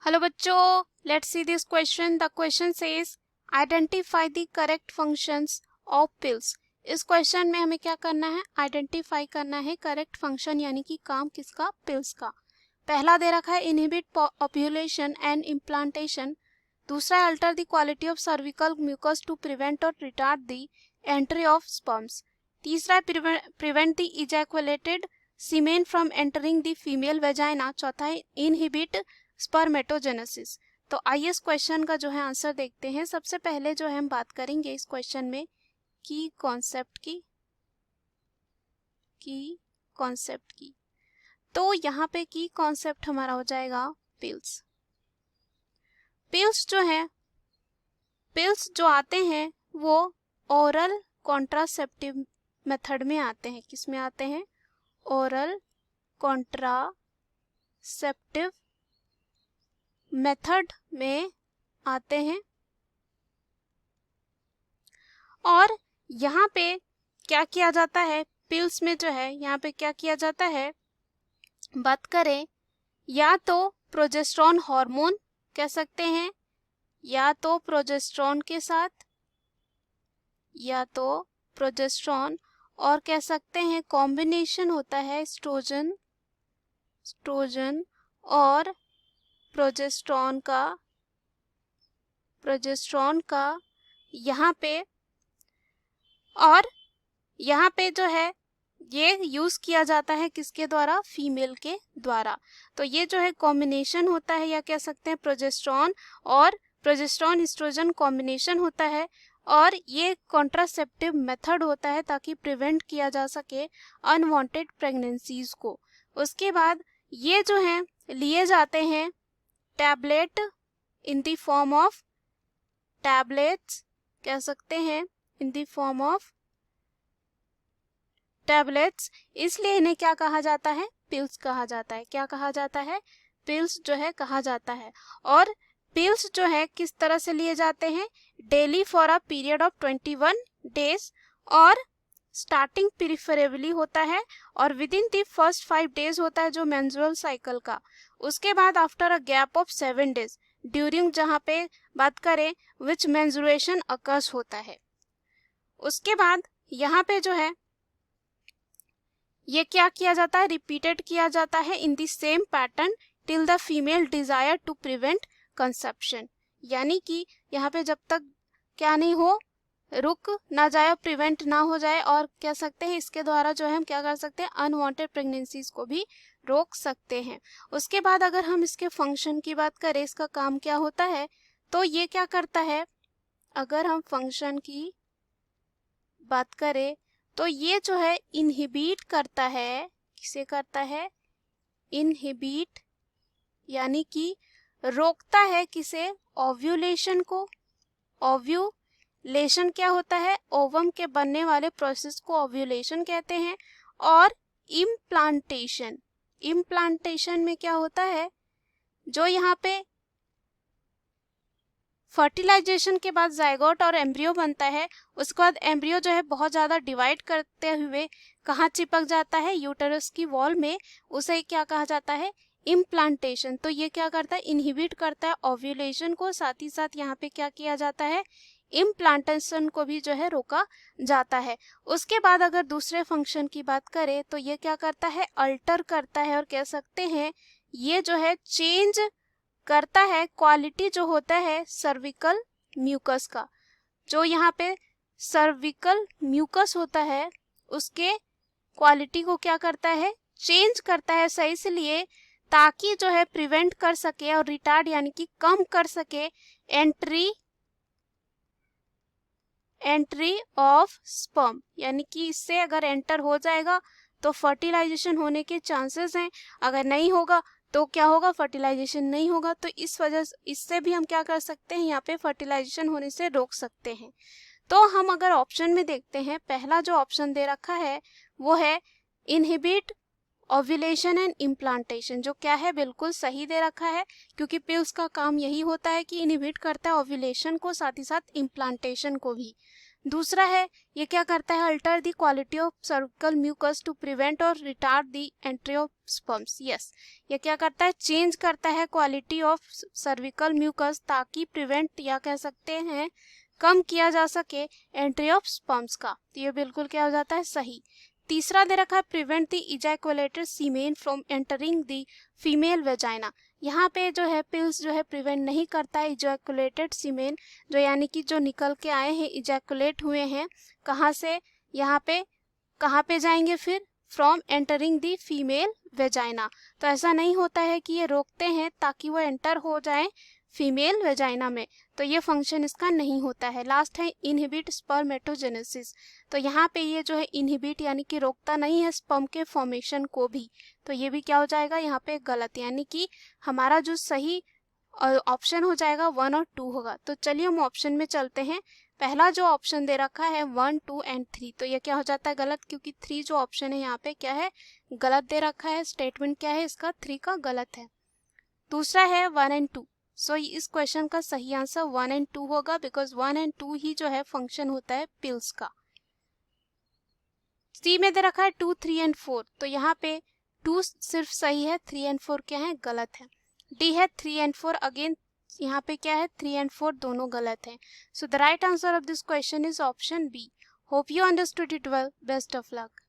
Hello बच्चों, let's see this question. The question says identify the correct functions of pills. इस question में हमें क्या करना है, आइडेंटिफाई करना है करेक्ट फंक्शन यानी कि काम किसका, पिल्स का। पहला दे रखा है इनहिबिट ओव्यूलेशन एंड इम्प्लांटेशन। दूसरा है alter the quality of cervical mucus to prevent और retard the entry of sperms. तीसरा है prevent the ejaculated semen from entering the female vagina. चौथा है इनहिबिट स्पर्मेटोजेनेसिस। तो आइए इस क्वेश्चन का जो है आंसर देखते हैं। सबसे पहले जो है हम बात करेंगे इस क्वेश्चन में की कॉन्सेप्ट की। तो यहाँ पे की कॉन्सेप्ट हमारा हो जाएगा पिल्स। पिल्स जो आते हैं वो ओरल कॉन्ट्रासेप्टिव मेथड में आते हैं। किस में आते हैं? ओरल कॉन्ट्रासेप्टिव मेथड में आते हैं। और यहाँ पे क्या किया जाता है, पिल्स में जो है यहाँ पे क्या किया जाता है, बात करें या तो प्रोजेस्टेरॉन हार्मोन कह सकते हैं, या तो प्रोजेस्टेरॉन के साथ, या तो प्रोजेस्टेरॉन और कह सकते हैं कॉम्बिनेशन होता है एस्ट्रोजन और प्रोजेस्टेरॉन का यहाँ पे। और यहाँ पे जो है ये यूज किया जाता है किसके द्वारा, फीमेल के द्वारा। तो ये जो है कॉम्बिनेशन होता है, या कह सकते हैं प्रोजेस्टेरॉन और प्रोजेस्टेरॉन एस्ट्रोजन कॉम्बिनेशन होता है। और ये कॉन्ट्रासेप्टिव मेथड होता है ताकि प्रिवेंट किया जा सके अनवांटेड प्रेगनेंसीज को। उसके बाद ये जो है लिए जाते हैं tablet in the form of tablets, कह सकते हैं in the form of tablets. इसलिए इन्हें क्या कहा जाता है, पिल्स कहा जाता है। क्या कहा जाता है? पिल्स जो है कहा जाता है। और पिल्स जो है किस तरह से लिए जाते हैं, daily for a period of 21 days और स्टार्टिंग प्रिफरेबली होता है और with in the first 5 days होता है जो मेंस्ट्रुअल साइकिल का। उसके बाद after a gap of 7 days during, जहाँ पे बात करें विच मेंस्ट्रुएशन अकर्स होता है। उसके बाद यहाँ पे जो है ये क्या किया जाता है, रिपीटेड किया जाता है in the same pattern till the female desire to prevent conception. यानी कि यहाँ पे जब तक क्या नहीं हो, रुक ना जाए, प्रिवेंट ना हो जाए, और कह सकते हैं इसके द्वारा जो है हम क्या कर सकते हैं, अनवांटेड प्रेगनेंसीज को भी रोक सकते हैं। उसके बाद अगर हम इसके फंक्शन की बात करें, इसका काम क्या होता है, तो ये क्या करता है, अगर हम फंक्शन की बात करें तो ये जो है इनहिबिट करता है, किसे करता है, इनहिबिट यानी कि रोकता है किसे, ओव्यूलेशन को। ओव्यूलेशन क्या होता है, ओवम के बनने वाले प्रोसेस को ओव्यूलेशन कहते हैं। और इम्प्लांटेशन में क्या होता है, जो यहाँ पे फर्टिलाइजेशन के बाद जाइगोट और एम्ब्रियो बनता है, उसके बाद एम्ब्रियो जो है बहुत ज़्यादा डिवाइड करते हुए कहाँ चिपक जाता है, यूटरस की वॉल में। उसे क्या कहा जाता है, इम्प्लांटेशन। तो ये क्या करता है, इनहिबिट करता है ओव्यूलेशन को, साथ ही साथ यहाँ पे क्या किया जाता है, इम्प्लांटेशन को भी जो है रोका जाता है। उसके बाद अगर दूसरे फंक्शन की बात करें तो ये क्या करता है, अल्टर करता है, और कह सकते हैं ये जो है चेंज करता है क्वालिटी जो होता है सर्विकल म्यूकस का। जो यहाँ पे सर्विकल म्यूकस होता है उसके क्वालिटी को क्या करता है, चेंज करता है। सही, इसलिए ताकि जो है प्रिवेंट कर सके और रिटार्ड यानी कि कम कर सके एंट्री ऑफ स्पर्म, यानी कि इससे अगर एंटर हो जाएगा तो फर्टिलाइजेशन होने के चांसेस हैं, अगर नहीं होगा तो क्या होगा, फर्टिलाइजेशन नहीं होगा। तो इस वजह से इससे भी हम क्या कर सकते हैं, यहाँ पे फर्टिलाइजेशन होने से रोक सकते हैं। तो हम अगर ऑप्शन में देखते हैं, पहला जो ऑप्शन दे रखा है वो है इनहिबिट ओव्यूलेशन एंड इम्प्लांटेशन, जो क्या है बिल्कुल सही दे रखा है, क्योंकि पिल्स का काम यही होता है कि इनहिबिट करता है ओव्यूलेशन को, साथ ही साथ इम्प्लांटेशन को भी। दूसरा है ये क्या करता है, alter the quality of cervical mucus to prevent और retard the entry of sperms. Yes, ये क्या करता है, चेंज करता है क्वालिटी ऑफ सर्विकल म्यूकस ताकि प्रिवेंट या कह सकते हैं कम किया जा सके एंट्री ऑफ स्पर्म्स का। तो ये बिल्कुल क्या हो जाता है, सही। तीसरा दे रखा है prevent the ejaculated semen from entering the female vagina. यहाँ पे जो है पिल्स जो है प्रिवेंट नहीं करता है इजैकुलेटेड सीमेन, जो यानी कि जो निकल के आए हैं, इजैकुलेट हुए हैं, कहाँ से, यहाँ पे कहाँ पे जाएंगे फिर, from entering the female vagina. तो ऐसा नहीं होता है कि ये रोकते हैं ताकि वो एंटर हो जाए फीमेल वेजाइना में, तो ये फंक्शन इसका नहीं होता है। लास्ट है इनहिबिट स्पर्मेटोजेनेसिस। तो यहाँ पे ये जो है इनहिबिट यानी कि रोकता नहीं है स्पर्म के फॉर्मेशन को भी, तो ये भी क्या हो जाएगा यहाँ पे गलत, यानी कि हमारा जो सही ऑप्शन हो जाएगा 1 और 2 होगा। तो चलिए हम ऑप्शन में चलते हैं। पहला जो ऑप्शन दे रखा है 1, 2 एंड 3, तो ये क्या हो जाता है गलत, क्योंकि 3 जो ऑप्शन है यहाँ पे क्या है, गलत दे रखा है। स्टेटमेंट क्या है इसका, 3 का गलत है। दूसरा है 1 एंड 2। सो इस क्वेश्चन का सही आंसर 1 एंड 2 होगा, बिकॉज 1 एंड 2 ही जो है फंक्शन होता है पिल्स का। सी में दे रखा है 2, 3 एंड 4, तो यहाँ पे 2 सिर्फ सही है, 3 एंड 4 क्या है, गलत है। डी है 3 एंड 4, अगेन यहाँ पे क्या है, 3 एंड 4 दोनों गलत है। So the right answer of this question is option B. Hope you understood it well, best of luck.